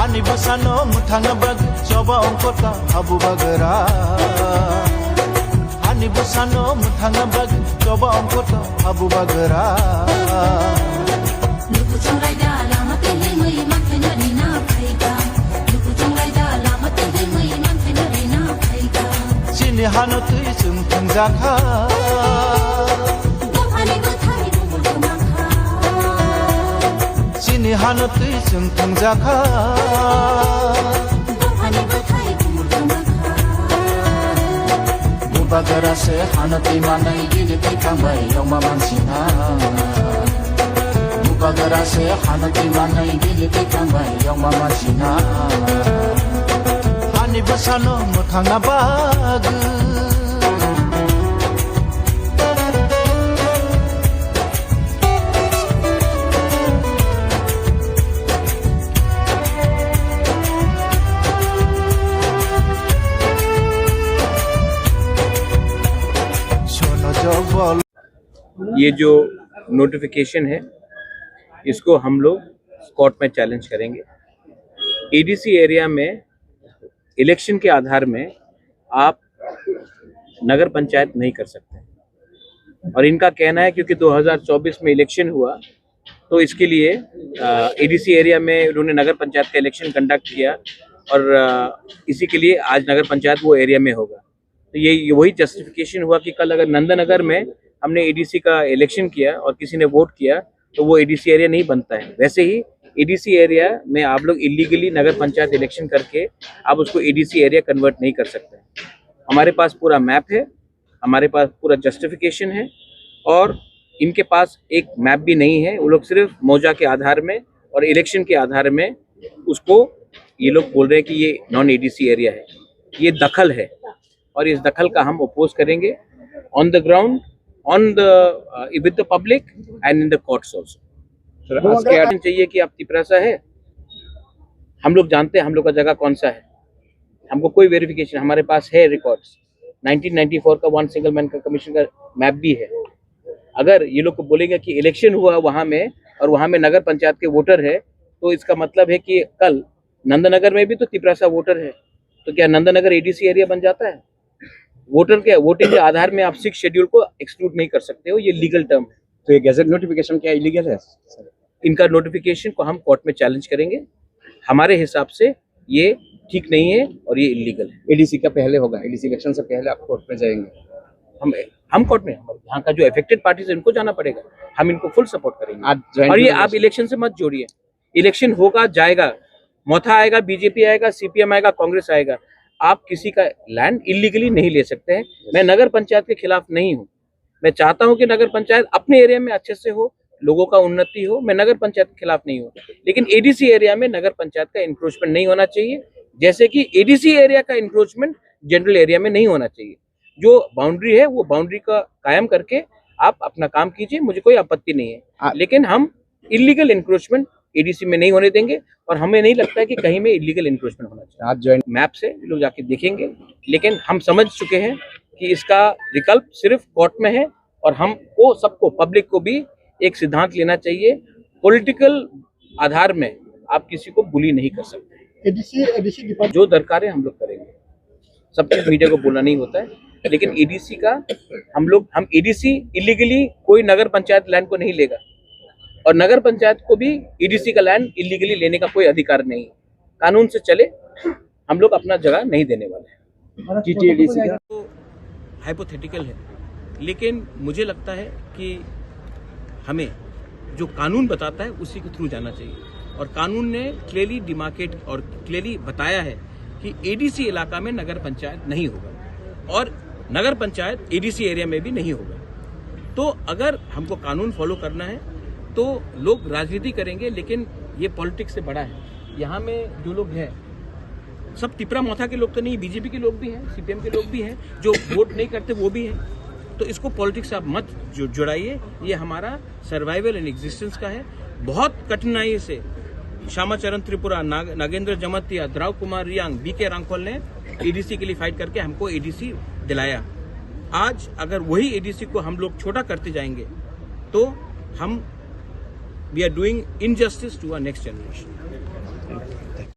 Hani busano muthanga bag coba ongkota habu bagera. Hani busano muthanga bag coba ongkota habu bagera. Lupu chungrai da lama tele mui makna rina phaika. Lupu chungrai da lama tele mui makna rina phaika. Sini hano tui sung thangjakha. Hani buthani bubul tumakha. Sini hano tui sung thangjakha. Hani buthai bubul tumakha. Bagara se hano tui manai gili tui kambai yoma mansina. Bagara se hano tui manai gili tui kambai yoma mansina. Hani busano muthanga bag. ये जो notification है इसको हम लोग court में challenge करेंगे। ADC area में election के आधार में आप नगर पंचायत नहीं कर सकते और इनका कहना है क्योंकि 2024 में इलेक्शन हुआ तो इसके लिए एडीसी एरिया में उन्होंने नगर पंचायत का इलेक्शन कंडक्ट किया और इसी के लिए आज नगर पंचायत वो एरिया में होगा। तो ये वही जस्टिफिकेशन हुआ कि कल अगर नंदनगर में हमने एडीसी का इलेक्शन किया और किसी ने वोट किया तो वो एडीसी एरिया नहीं बनता है। वैसे ही एडीसी एरिया में आप लोग इलीगली नगर पंचायत इलेक्शन करके आप उसको एडीसी एरिया कन्वर्ट नहीं कर सकते। हमारे पास पूरा मैप है, हमारे पास पूरा जस्टिफिकेशन है और इनके पास एक मैप भी नहीं है। वो लोग सिर्फ मौजा के आधार में और इलेक्शन के आधार में उसको ये लोग बोल रहे हैं कि ये नॉन एडीसी एरिया है। ये दखल है और इस दखल का हम अपोज करेंगे on the ground, on the with the public and in the courts also. आज क्या चाहिए कि आप तिपरासा है, हम लोग जानते हैं हम लोग का जगह कौन सा है, हमको कोई वेरिफिकेशन, हमारे पास है रिकॉर्ड्स 1994 का वन सिंगल मैन का कमीशन का मैप भी है। अगर ये लोग को बोलेंगे कि इलेक्शन हुआ वहां में और वहां में नगर पंचायत के वोटर है तो इसका मतलब है कि कल नंदनगर में भी तो तिपरासा वोटर है, तो क्या नंदनगर एडीसी एरिया बन जाता है? वोटर के वोटिंग के आधार में आप 6 शेड्यूल को एक्सक्लूड नहीं कर सकते हो, ये लीगल टर्म है। तो ये गैजेट नोटिफिकेशन क्या इलीगल है? इनका नोटिफिकेशन को हम कोर्ट में चैलेंज करेंगे। हमारे हिसाब से ये ठीक नहीं है और ये इलीगल है। एडीसी का पहले होगा, एडीसी इलेक्शन से पहले आप कोर्ट में जाएंगे? हम कोर्ट में, यहाँ का जो अफेक्टेड पार्टीज है उनको जाना पड़ेगा, हम इनको फुल सपोर्ट करेंगे। और ये आप इलेक्शन से मत जोड़िए, इलेक्शन होगा जाएगा, मोथा आएगा, बीजेपी आएगा, सीपीएम आएगा, कांग्रेस आएगा, आप किसी का लैंड इलीगली नहीं ले सकते हैं। मैं नगर पंचायत के खिलाफ नहीं हूँ, मैं चाहता हूँ कि नगर पंचायत अपने एरिया में अच्छे से हो, लोगों का उन्नति हो, मैं नगर पंचायत के खिलाफ नहीं हूँ। लेकिन एडीसी एरिया में नगर पंचायत का इंक्रोचमेंट नहीं होना चाहिए, जैसे कि एडीसी एरिया का इंक्रोचमेंट जनरल एरिया में नहीं होना चाहिए। जो बाउंड्री है वो बाउंड्री का कायम करके आप अपना काम कीजिए, मुझे कोई आपत्ति नहीं है। लेकिन हम इलीगल इंक्रोचमेंट एडीसी में नहीं होने देंगे और हमें नहीं लगता है कि कहीं में इलीगल इंक्रोचमेंट होना चाहिए। आप ज्वाइन मैप से लोग जाके देखेंगे, लेकिन हम समझ चुके हैं कि इसका विकल्प सिर्फ कोर्ट में है और हमको सबको, पब्लिक को भी एक सिद्धांत लेना चाहिए, पॉलिटिकल आधार में आप किसी को बुली नहीं कर सकते। एडीसी जो दरकार है हम लोग करेंगे, सब चीज मीडिया को बोलना नहीं होता है, लेकिन एडीसी का हम एडीसी इलीगली कोई नगर पंचायत लैंड को नहीं लेगा और नगर पंचायत को भी एडीसी का लैंड इलीगली लेने का कोई अधिकार नहीं। कानून से चले, हम लोग अपना जगह नहीं देने वाले हैं। जीटीएडीसी का तो हाइपोथेटिकल है, लेकिन मुझे लगता है कि हमें जो कानून बताता है उसी के थ्रू जाना चाहिए और कानून ने क्लियरली डिमार्केट और क्लियरली बताया है कि एडीसी इलाका में नगर पंचायत नहीं होगा और नगर पंचायत एडीसी एरिया में भी नहीं होगा। तो अगर हमको कानून फॉलो करना है तो लोग राजनीति करेंगे, लेकिन ये पॉलिटिक्स से बड़ा है। यहाँ में जो लोग हैं सब तिपरा मोथा के लोग तो नहीं, बीजेपी के लोग भी हैं, सीपीएम के लोग भी हैं, जो वोट नहीं करते वो भी हैं। तो इसको पॉलिटिक्स से आप मत जुड़ाइए, ये हमारा सर्वाइवल एंड एग्जिस्टेंस का है। बहुत कठिनाई से श्यामाचरण त्रिपुरा, नागेंद्र जमतिया, द्राव कुमार रियांग, बीके रांगखोल ने एडीसी के लिए फाइट करके हमको एडीसी दिलाया। आज अगर वही एडीसी को हम लोग छोटा करते जाएंगे तो हम we are doing injustice to our next generation.